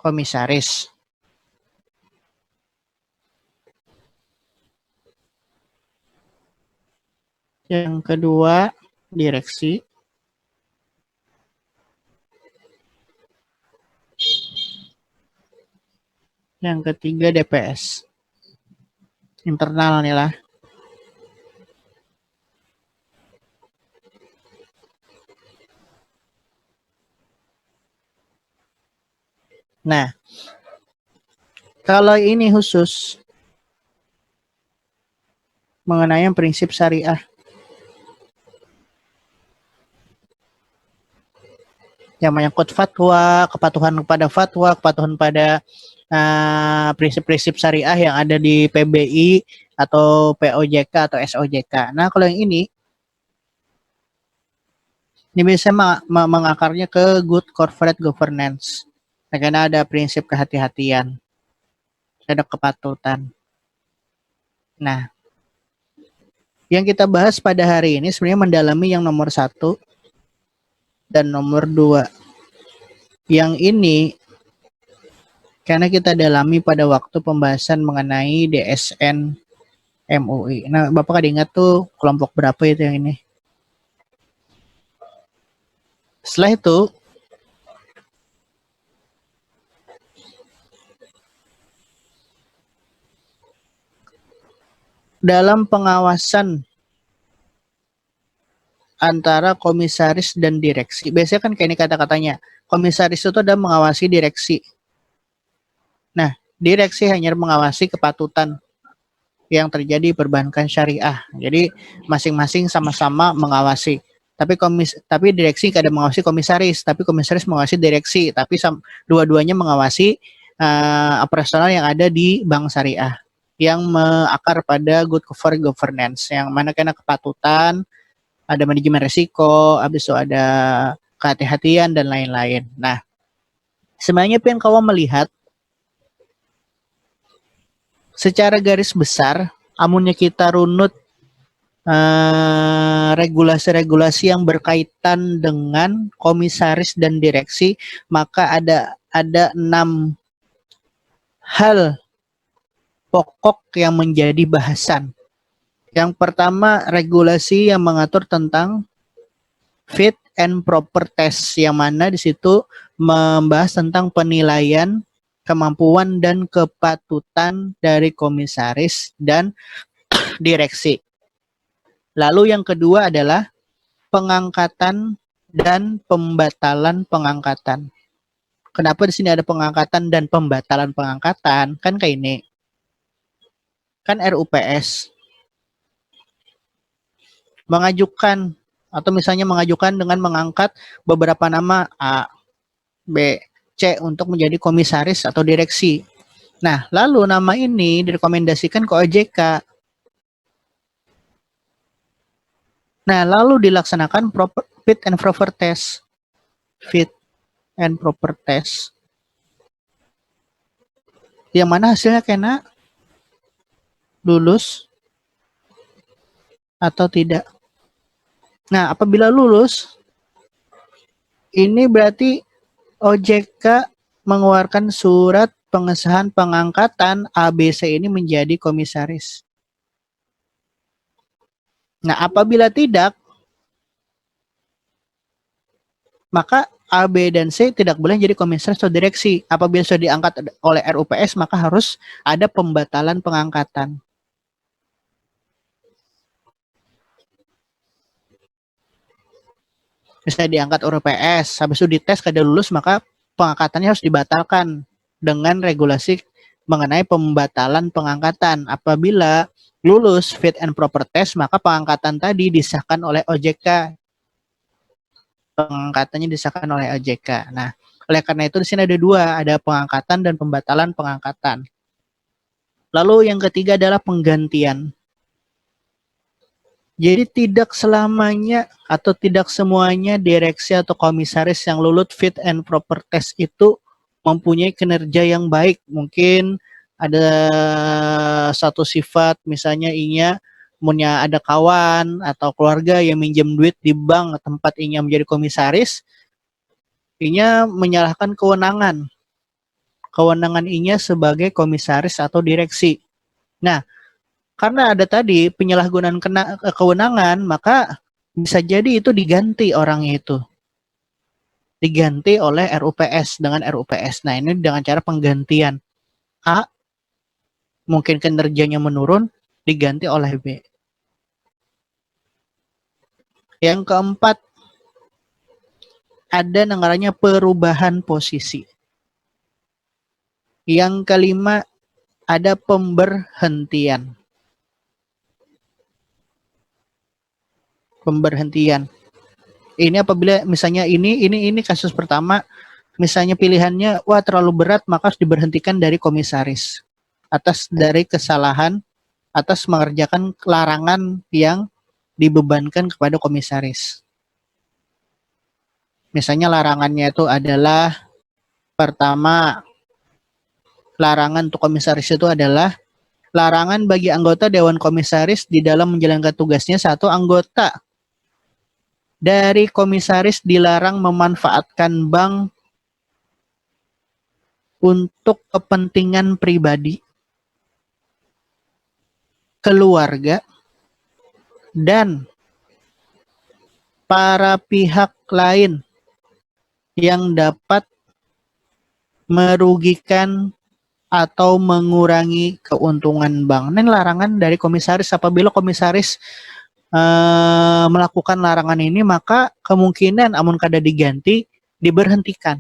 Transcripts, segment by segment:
komisaris. Yang kedua, direksi. Yang ketiga, DPS. Internal nih lah. Nah, kalau ini khusus mengenai prinsip syariah. Yang menyangkut fatwa, kepatuhan kepada fatwa, kepatuhan pada prinsip-prinsip syariah yang ada di PBI atau POJK atau SOJK. Nah, kalau yang ini bisa mengakarnya ke good corporate governance. Nah, karena ada prinsip kehati-hatian, ada kepatutan. Nah, yang kita bahas pada hari ini sebenarnya mendalami yang nomor 1 dan nomor 2. Yang ini karena kita dalami pada waktu pembahasan mengenai DSN MUI. Nah, Bapak kan ingat tuh kelompok berapa itu yang ini? Setelah itu, dalam pengawasan antara komisaris dan direksi, biasanya kan kayak ini kata-katanya, komisaris itu ada mengawasi direksi. Nah, direksi hanya mengawasi kepatutan yang terjadi perbankan syariah. Jadi masing-masing sama-sama mengawasi. Tapi direksi tidak ada mengawasi komisaris, tapi komisaris mengawasi direksi, tapi dua-duanya mengawasi operasional yang ada di bank syariah yang mengakar pada good corporate governance, yang mana kena kepatutan, ada manajemen risiko, habis itu ada kehati-hatian dan lain-lain. Nah, sebenarnya pengen kau melihat secara garis besar, amunnya kita runut regulasi-regulasi yang berkaitan dengan komisaris dan direksi, maka ada 6 hal pokok yang menjadi bahasan. Yang pertama, regulasi yang mengatur tentang fit and proper test, yang mana di situ membahas tentang penilaian kemampuan dan kepatutan dari komisaris dan direksi. Lalu yang kedua adalah pengangkatan dan pembatalan pengangkatan. Kenapa di sini ada pengangkatan dan pembatalan pengangkatan? Kan kayak ini. Kan RUPS mengajukan atau misalnya mengajukan dengan mengangkat beberapa nama A, B, C untuk menjadi komisaris atau direksi. Nah, lalu nama ini direkomendasikan ke OJK. Nah, lalu dilaksanakan fit and proper test. Fit and proper test. Yang mana hasilnya kena lulus atau tidak. Nah, apabila lulus, ini berarti OJK mengeluarkan surat pengesahan pengangkatan ABC ini menjadi komisaris. Nah, apabila tidak, maka A, B, dan C tidak boleh jadi komisaris atau direksi. Apabila sudah diangkat oleh RUPS, maka harus ada pembatalan pengangkatan. Misalnya diangkat RUPS, habis itu dites kada lulus, maka pengangkatannya harus dibatalkan dengan regulasi mengenai pembatalan pengangkatan. Apabila lulus fit and proper test, maka pengangkatan tadi disahkan oleh OJK. Pengangkatannya disahkan oleh OJK. Nah, oleh karena itu di sini ada 2, ada pengangkatan dan pembatalan pengangkatan. Lalu yang ketiga adalah penggantian. Jadi tidak selamanya atau tidak semuanya direksi atau komisaris yang lulus fit and proper test itu mempunyai kinerja yang baik. Mungkin ada satu sifat, misalnya inya punya ada kawan atau keluarga yang minjem duit di bank tempat inya menjadi komisaris, inya menyalahkan kewenangan. kewenangan inya sebagai komisaris atau direksi. Nah, karena ada tadi penyalahgunaan kewenangan, maka bisa jadi itu diganti orangnya itu. Diganti oleh RUPS dengan RUPS. Nah, ini dengan cara penggantian. A, mungkin kinerjanya menurun, diganti oleh B. Yang keempat, ada namanya perubahan posisi. Yang kelima, ada pemberhentian. Pemberhentian. Ini apabila misalnya ini kasus pertama, misalnya pilihannya wah terlalu berat, maka harus diberhentikan dari komisaris atas dari kesalahan atas mengerjakan larangan yang dibebankan kepada komisaris. Misalnya larangannya itu adalah pertama, larangan untuk komisaris itu adalah larangan bagi anggota Dewan Komisaris di dalam menjalankan tugasnya. Satu, anggota dari komisaris dilarang memanfaatkan bank untuk kepentingan pribadi, keluarga, dan para pihak lain yang dapat merugikan atau mengurangi keuntungan bank. Ini larangan dari komisaris. Apabila komisaris melakukan larangan ini, maka kemungkinan amun kada diganti, diberhentikan.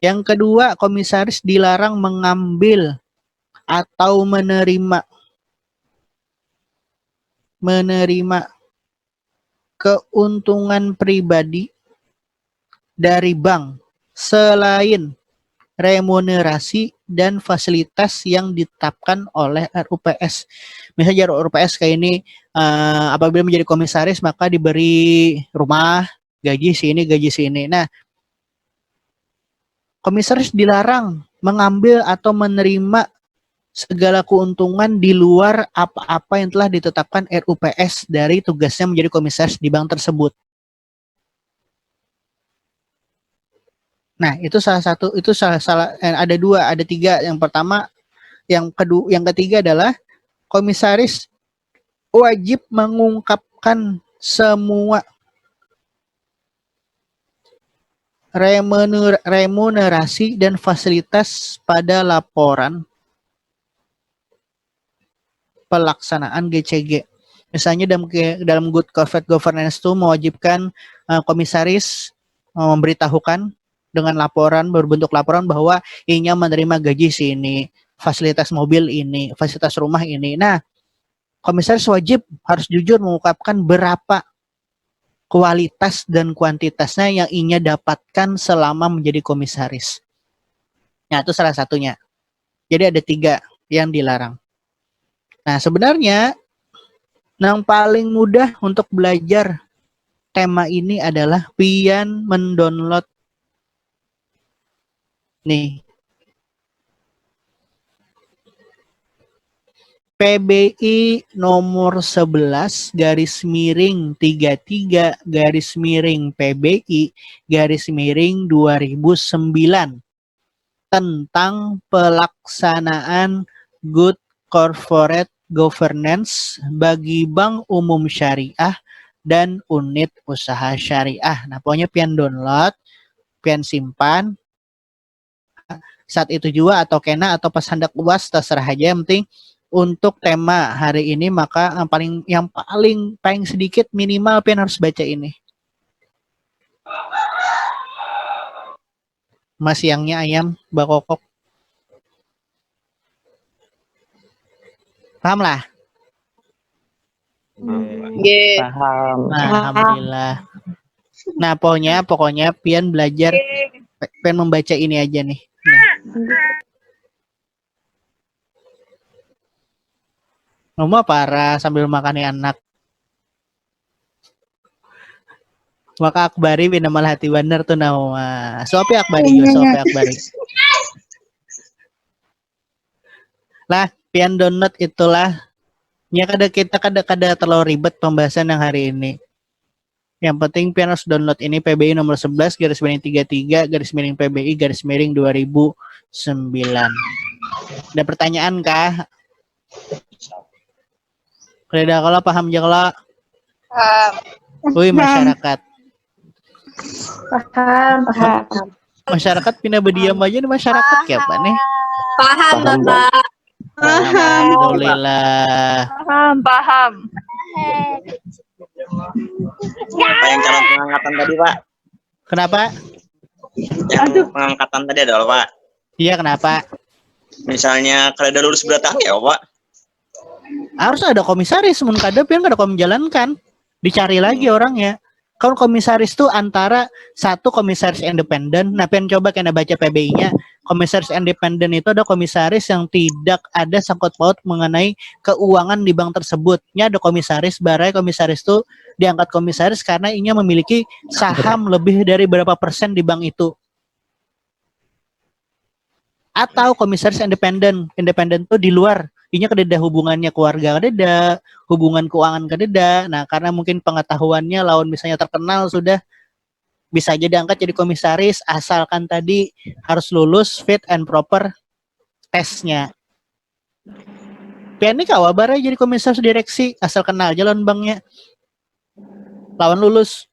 Yang kedua, komisaris dilarang mengambil atau menerima keuntungan pribadi dari bank selain remunerasi dan fasilitas yang ditetapkan oleh RUPS. Misalnya RUPS kayak ini, apabila menjadi komisaris maka diberi rumah, gaji sini. Nah, komisaris dilarang mengambil atau menerima segala keuntungan di luar apa-apa yang telah ditetapkan RUPS dari tugasnya menjadi komisaris di bank tersebut. Nah, itu ada dua, ada tiga. Yang pertama, yang ketiga adalah komisaris wajib mengungkapkan semua remunerasi dan fasilitas pada laporan pelaksanaan GCG. Misalnya dalam Good Corporate Governance itu mewajibkan komisaris memberitahukan dengan berbentuk laporan bahwa inya menerima gaji sini, fasilitas mobil ini, fasilitas rumah ini. Nah, komisaris wajib harus jujur mengungkapkan berapa kualitas dan kuantitasnya yang inya dapatkan selama menjadi komisaris. Nah, itu salah satunya. Jadi ada 3 yang dilarang. Nah, sebenarnya yang paling mudah untuk belajar tema ini adalah pian mendownload nih PBI nomor 11/33/PBI/2009 tentang pelaksanaan Good Corporate Governance bagi Bank Umum Syariah dan unit usaha syariah. Nah, pokoknya pian download, pian simpan saat itu juga atau kena atau pas hendak UAS terserah aja, yang penting untuk tema hari ini maka yang paling sedikit minimal pian harus baca ini. Mas siangnya ayam bakokok. Paham lah? Paham. Alhamdulillah. Nah, pokoknya pian belajar, pian membaca ini aja nih. Ngomong parah sambil makan anak. Maka akbari bina malah hati bener tuh nama. Sopi akbari yo, sopi akbari. Lah, pian download itulah. Ya kita kada terlalu ribet pembahasan yang hari ini. Yang penting pian harus download ini PBI nomor 11 garis miring 33 garis miring PBI garis miring 2009. Ada pertanyaan kah? Reda kalau paham aja kalau. Wih masyarakat. Paham. Masyarakat pindah berdiam aja di masyarakat kayak apa nih? Paham, Bapak. Alhamdulillah. Paham. Apa yang calon pengangkatan tadi, Pak? Kenapa? Yang pengangkatan tadi adalah, Pak. Iya kenapa? Misalnya kalau udah lulus berapa tahun ya, Pak? Harus ada komisaris, mun kadep yang kada kom menjalankan. Dicari lagi orangnya. Kalau komisaris tuh antara satu komisaris independen, nah pengen coba kena baca PBI-nya. Komisaris independen itu ada komisaris yang tidak ada sangkut paut mengenai keuangan di bank tersebut. Nya ada komisaris, barai komisaris tuh diangkat komisaris karena inya memiliki saham lebih dari berapa persen di bank itu. Atau komisaris independen tuh di luar. Inya kededa hubungannya keluarga kededa, hubungan keuangan kededa. Nah, karena mungkin pengetahuannya lawan misalnya terkenal sudah bisa aja diangkat jadi komisaris asalkan tadi harus lulus fit and proper tesnya. Pian ini kawabar jadi komisaris direksi asal kenal jalan banknya. Lawan lulus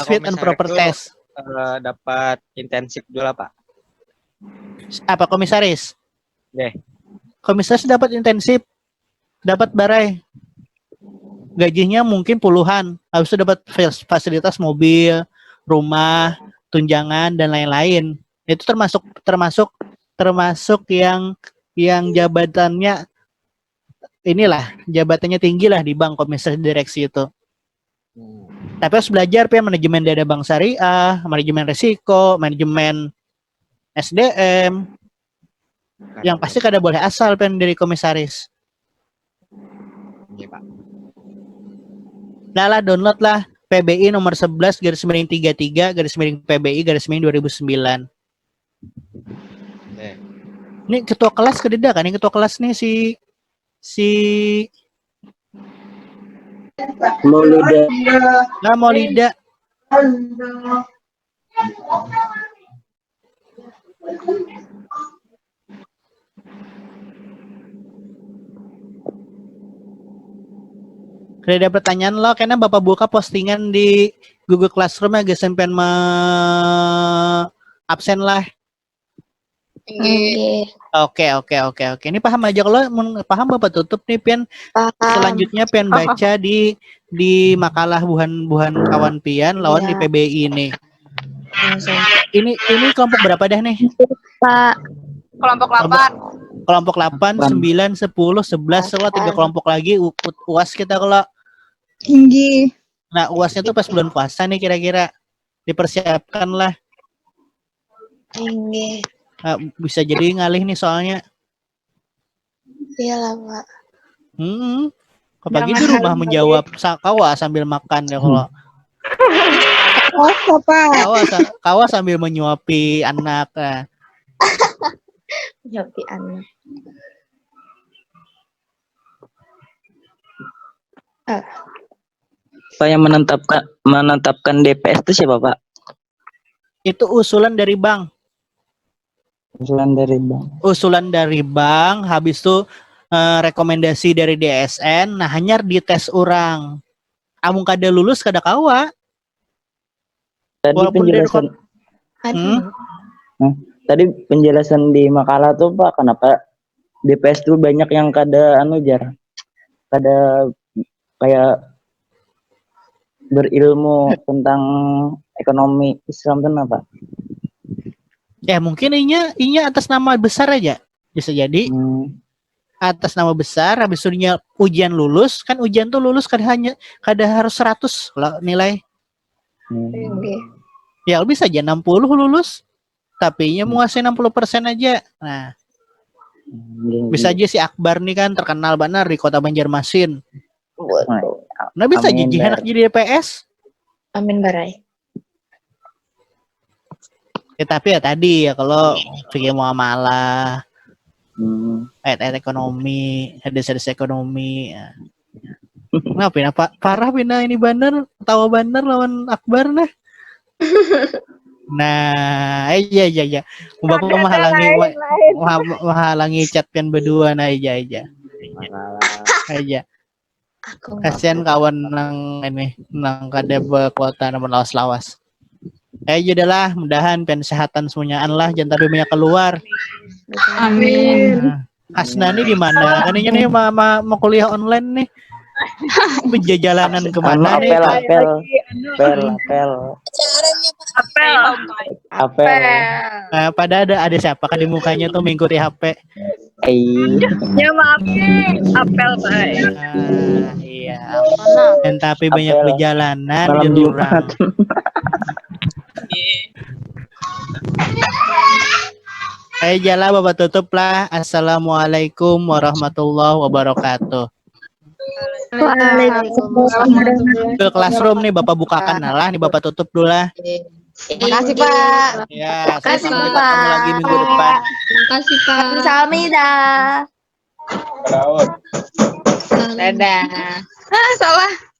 fit and proper test. Dapat intensif dulu Pak. Apa komisaris? Deh. Komisaris dapat intensif, dapat barai. Gajinya mungkin puluhan, habis itu dapat fasilitas mobil, rumah, tunjangan dan lain-lain. Itu termasuk yang jabatannya jabatannya tinggi lah di bank komisaris direksi itu. Tapi harus belajar manajemen dana bank syariah, manajemen risiko, manajemen SDM. Yang pasti kada boleh asal dari komisaris. Iya, Pak. Lah download lah PBI nomor 11 garis miring 33 garis miring PBI garis miring 2009. Ini ketua kelas kededa kan? Ini ketua kelas nih si Maulida. Nah, Maulida. Ada pertanyaan lo, karena Bapak buka postingan di Google Classroom ya, guys, sampai absen lah. Oke. Ini paham aja kalau paham Bapak tutup nih pian. Selanjutnya pian baca di makalah buhan kawan pian lawan di PBI ini. Ini kelompok berapa dah nih? Pak. Kelompok 8. Kelompok 8, 9, 10, 11, kalau 3 kelompok lagi UAS kita kalau Tinggi. Nah, UASnya tuh pas bulan puasa nih kira-kira. Dipersiapkan lah. Tinggi. Nah, bisa jadi ngalih nih soalnya. Iyalah, Pak. Pagi di rumah menjawab kawa sambil makan ya kalau. Kawa sambil menyuapi anak. Menyuapi anak. Pak yang menetapkan DPS itu siapa, Pak? Itu usulan dari bank. Usulan dari bank, habis itu rekomendasi dari DSN, nah hanya dites orang. Amun kada lulus kada kawa. Tadi penjelasan di makalah tuh Pak, kenapa DPS tuh banyak yang kada kada kayak berilmu tentang ekonomi Islam tuh apa? Ya mungkin inya atas nama besar aja bisa jadi atas nama besar habis itu ujian lulus kan ujian tuh lulus kada harus 100 lah nilai. Ya bisa aja 60 lulus tapi inya menguasai 60% aja. Nah bisa aja si Akbar nih kan terkenal benar di kota Banjarmasin. Nah bisa aja enak jadi DPS. Amin barai. Ya tapi ya tadi ya kalau fikih muamalah, ayat-ayat ekonomi, hadis-hadis ekonomi, ya. Ngapain apa? Parah pina ini Bandar, tawa Bandar lawan Akbar nah. Nah, iya. Bapak menghalangi chat kan berdua nah iya. Aja. Aku Kasihan kawan nang ini nang kada berkuota namun lawas-lawas. Lah, mudahan kesehatan semuanya lah, jangan tapi banyak keluar. Amin. Nah, Hasna nih di mana? Kan ini nih mau kuliah online nih. Berjalanan kemana nih? Apel. Nah, pada ada siapa kan di mukanya tuh mengikuti HP. Ya maaf apel baik. Iya. Dan tapi banyak Apel. perjalanan Malam jurang. Jumat. Jalan Bapak tutup lah. Assalamualaikum warahmatullahi wabarakatuh. Waalaikumsalam. Ke classroom nih Bapak bukakan lah. Nih Bapak tutup dulu lah. Makasih Pak. Ya, Makasih, sampai Pak. ketemu lagi minggu depan. Makasih Pak. Kamsahamnida. Dadah. Salah.